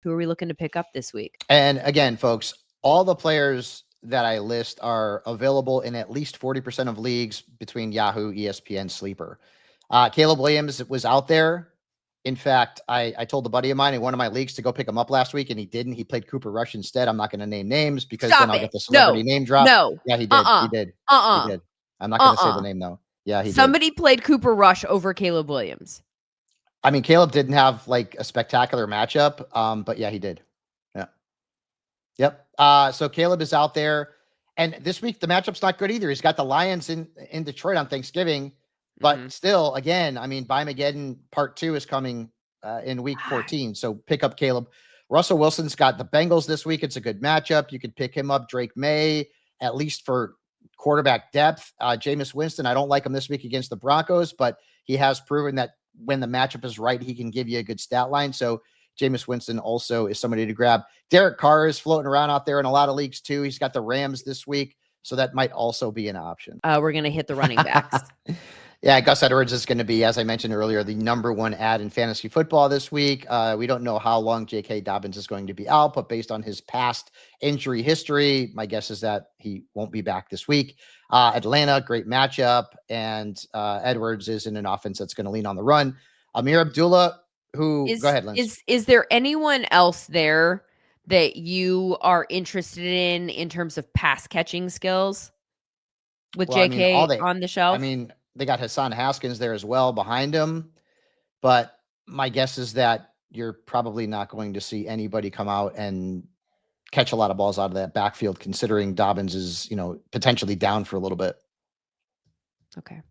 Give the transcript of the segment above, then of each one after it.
Who are we looking to pick up this week? And again, folks, all the players that I list are available in at least 40% of leagues between Yahoo, ESPN, Sleeper. Caleb Williams was out there. In fact, I told a buddy of mine in one of my leagues to go pick him up last week, and he didn't. He played Cooper Rush instead. I'm not going to name names because then I'll get the celebrity name drop. No. Yeah, he did. He did. He did. I'm not going to say the name, though. Yeah, he Somebody played Cooper Rush over Caleb Williams. I mean, Caleb didn't have like a spectacular matchup, but yeah, he did. Yeah. Yep. So Caleb is out there. And this week, the matchup's not good either. He's got the Lions in Detroit on Thanksgiving. But still, again, I mean, Buymageddon Part 2 is coming in week 14. So pick up Caleb. Russell Wilson's got the Bengals this week. It's a good matchup. You could pick him up. Drake May, at least for quarterback depth. Jameis Winston, I don't like him this week against the Broncos, but he has proven that when the matchup is right, he can give you a good stat line. So Jameis Winston also is somebody to grab. Derek Carr is floating around out there in a lot of leagues too. He's got the Rams this week, so that might also be an option. We're going to hit the running backs. Yeah, Gus Edwards is going to be, as I mentioned earlier, the number one ad in fantasy football this week. We don't know how long J.K. Dobbins is going to be out, but based on his past injury history, my guess is that he won't be back this week. Atlanta, great matchup, and Edwards is in an offense that's going to lean on the run. Amir Abdullah, go ahead, Lindsay. Is there anyone else there that you are interested in terms of pass catching skills with J.K. on the shelf? I mean, they got Hassan Haskins there as well behind him, but my guess is that you're probably not going to see anybody come out and catch a lot of balls out of that backfield, considering Dobbins is, potentially down for a little bit. Okay.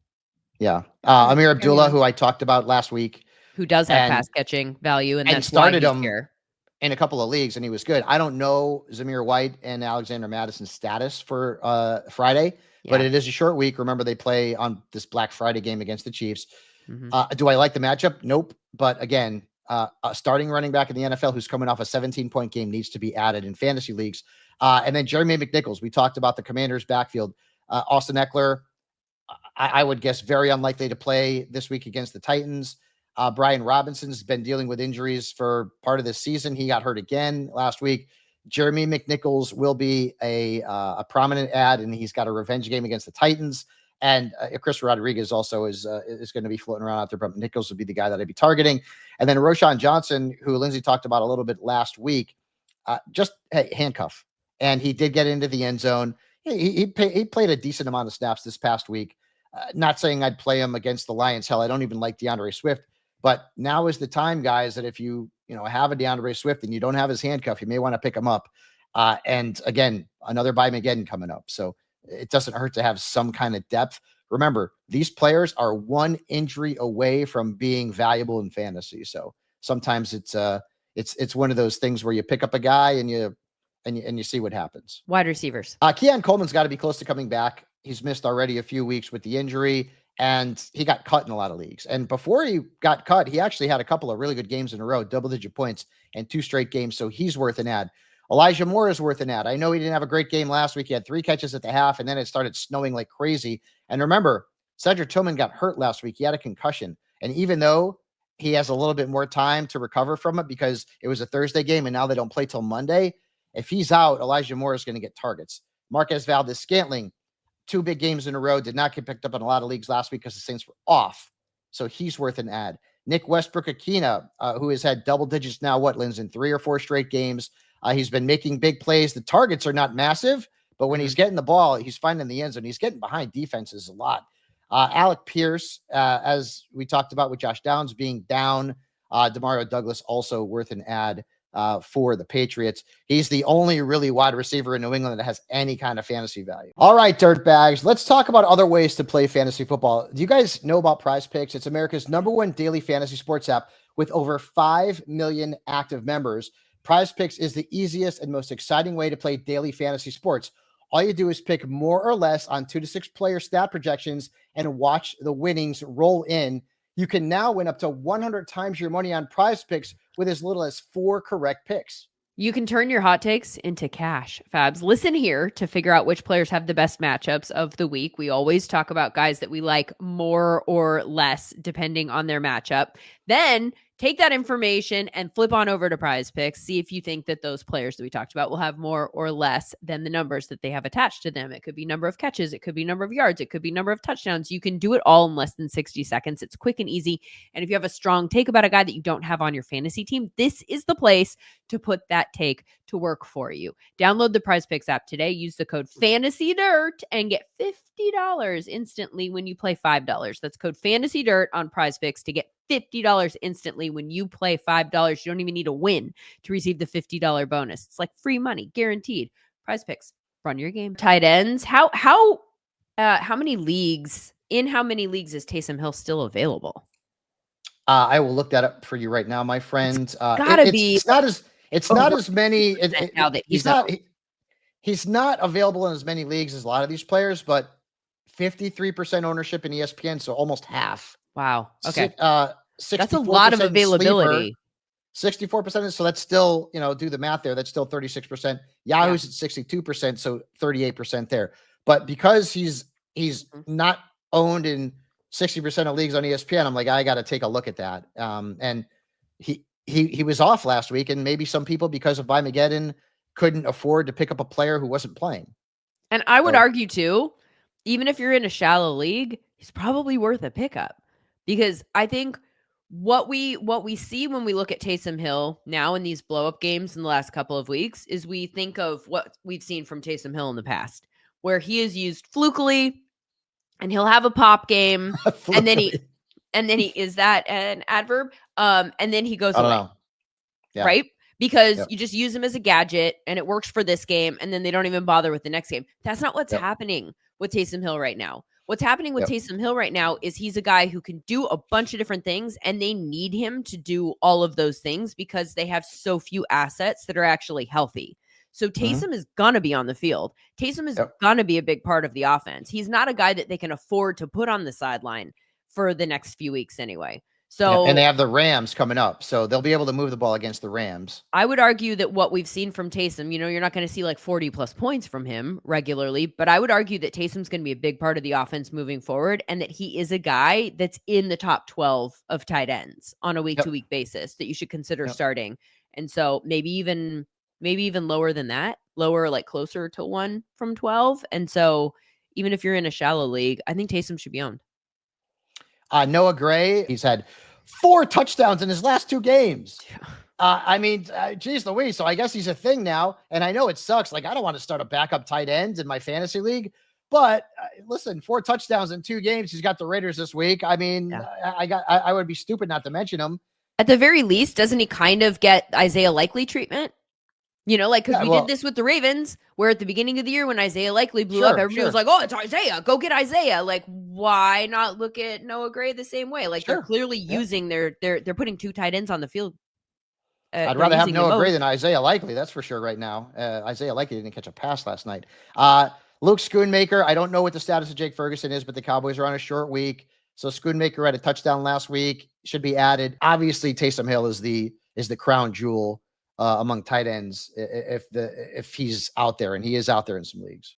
Yeah. Amir Abdullah, who I talked about last week, who does have pass catching value, and that's started why him here in a couple of leagues, and he was good. I don't know Zamir White and Alexander Madison's status for Friday. Yeah. But it is a short week. Remember, they play on this Black Friday game against the Chiefs. Do I like the matchup? Nope. But again, a starting running back in the NFL who's coming off a 17-point game needs to be added in fantasy leagues. And then Jeremy McNichols. We talked about the Commanders' backfield. Austin Eckler, I would guess very unlikely to play this week against the Titans. Brian Robinson's been dealing with injuries for part of this season. He got hurt again last week. Jeremy McNichols will be a prominent ad, and he's got a revenge game against the Titans. And Chris Rodriguez also is going to be floating around out there, but McNichols would be the guy that I'd be targeting. And then Roshan Johnson, who Lindsay talked about a little bit last week, just handcuff. And he did get into the end zone. He played a decent amount of snaps this past week. Not saying I'd play him against the Lions. Hell, I don't even like DeAndre Swift. But now is the time, guys, that if you have a DeAndre Swift and you don't have his handcuff, you may want to pick him up. And again, another Buymageddon coming up. So it doesn't hurt to have some kind of depth. Remember, these players are one injury away from being valuable in fantasy. So sometimes it's one of those things where you pick up a guy and you see what happens. Wide receivers. Keon Coleman's got to be close to coming back. He's missed already a few weeks with the injury. And he got cut in a lot of leagues. And before he got cut, he actually had a couple of really good games in a row, double-digit points, and 2 straight games. So he's worth an ad. Elijah Moore is worth an ad. I know he didn't have a great game last week. He had 3 catches at the half, and then it started snowing like crazy. And remember, Cedric Tillman got hurt last week. He had a concussion. And even though he has a little bit more time to recover from it because it was a Thursday game and now they don't play till Monday, if he's out, Elijah Moore is going to get targets. Marquez Valdez-Scantling, 2 big games in a row, did not get picked up in a lot of leagues last week because the Saints were off. So he's worth an ad. Nick Westbrook-Akina, who has had double digits now, Lindsay, in 3 or 4 straight games. He's been making big plays. The targets are not massive, but when he's getting the ball, he's finding the end zone. He's getting behind defenses a lot. Alec Pierce, as we talked about with Josh Downs being down, Demario Douglas also worth an ad for the Patriots. He's the only really wide receiver in New England that has any kind of fantasy value. All right, dirtbags, let's talk about other ways to play fantasy football. Do you guys know about PrizePicks? It's America's #1 daily fantasy sports app with over 5 million active members. PrizePicks is the easiest and most exciting way to play daily fantasy sports. All you do is pick more or less on 2 to 6 player stat projections and watch the winnings roll in. You can now win up to 100 times your money on PrizePicks with as little as 4 correct picks. You can turn your hot takes into cash. Fabs, listen here to figure out which players have the best matchups of the week. We always talk about guys that we like more or less depending on their matchup. Then take that information and flip on over to PrizePicks. See if you think that those players that we talked about will have more or less than the numbers that they have attached to them. It could be number of catches. It could be number of yards. It could be number of touchdowns. You can do it all in less than 60 seconds. It's quick and easy. And if you have a strong take about a guy that you don't have on your fantasy team, this is the place to put that take to work for you. Download the PrizePicks app today. Use the code FANTASYDIRT and get $50 instantly when you play $5. That's code FANTASYDIRT on PrizePicks to get $50 instantly when you play $5. You don't even need a win to receive the $50 bonus. It's like free money, guaranteed. PrizePicks, run your game. Tight ends. How many leagues is Taysom Hill still available? I will look that up for you right now, my friend. It's not as many. Now that he's not available in as many leagues as a lot of these players, but 53% ownership in ESPN, so almost half. Wow. Okay. That's a lot of availability. 64%. So that's still, do the math there. That's still 36%. Yahoo's at 62%. So 38% there. But because he's not owned in 60% of leagues on ESPN, I'm like, I got to take a look at that. And he was off last week, and maybe some people, because of Armageddon, couldn't afford to pick up a player who wasn't playing. And I would argue too, even if you're in a shallow league, he's probably worth a pickup, because I think what we see when we look at Taysom Hill now in these blow up games in the last couple of weeks is we think of what we've seen from Taysom Hill in the past, where he is used flukily and he'll have a pop game and then he is that an adverb? And then he goes away. Yeah. Right? Because you just use him as a gadget and it works for this game, and then they don't even bother with the next game. That's not what's happening with Taysom Hill right now. What's happening with Taysom Hill right now is he's a guy who can do a bunch of different things, and they need him to do all of those things because they have so few assets that are actually healthy. So Taysom is going to be on the field. Taysom is going to be a big part of the offense. He's not a guy that they can afford to put on the sideline for the next few weeks anyway. So, and they have the Rams coming up, so they'll be able to move the ball against the Rams. I would argue that what we've seen from Taysom, you're not going to see like 40 plus points from him regularly, but I would argue that Taysom's going to be a big part of the offense moving forward, and that he is a guy that's in the top 12 of tight ends on a week-to-week basis that you should consider starting. And so maybe even lower than that, like closer to 1 from 12. And so even if you're in a shallow league, I think Taysom should be owned. Noah Gray, he's had 4 touchdowns in his last 2 games. Geez Louise. So I guess he's a thing now. And I know it sucks. Like, I don't want to start a backup tight end in my fantasy league. But listen, 4 touchdowns in 2 games. He's got the Raiders this week. I would be stupid not to mention him. At the very least, doesn't he kind of get Isaiah Likely treatment? Because we did this with the Ravens, where at the beginning of the year when Isaiah Likely blew up, everybody was like, oh, it's Isaiah. Go get Isaiah. Like, why not look at Noah Gray the same way? Like, they're clearly using they're putting 2 tight ends on the field. I'd rather have Noah Gray than Isaiah Likely. That's for sure right now. Isaiah Likely didn't catch a pass last night. Luke Schoonmaker, I don't know what the status of Jake Ferguson is, but the Cowboys are on a short week. So Schoonmaker had a touchdown last week, should be added. Obviously, Taysom Hill is the crown jewel among tight ends if he's out there, and he is out there in some leagues.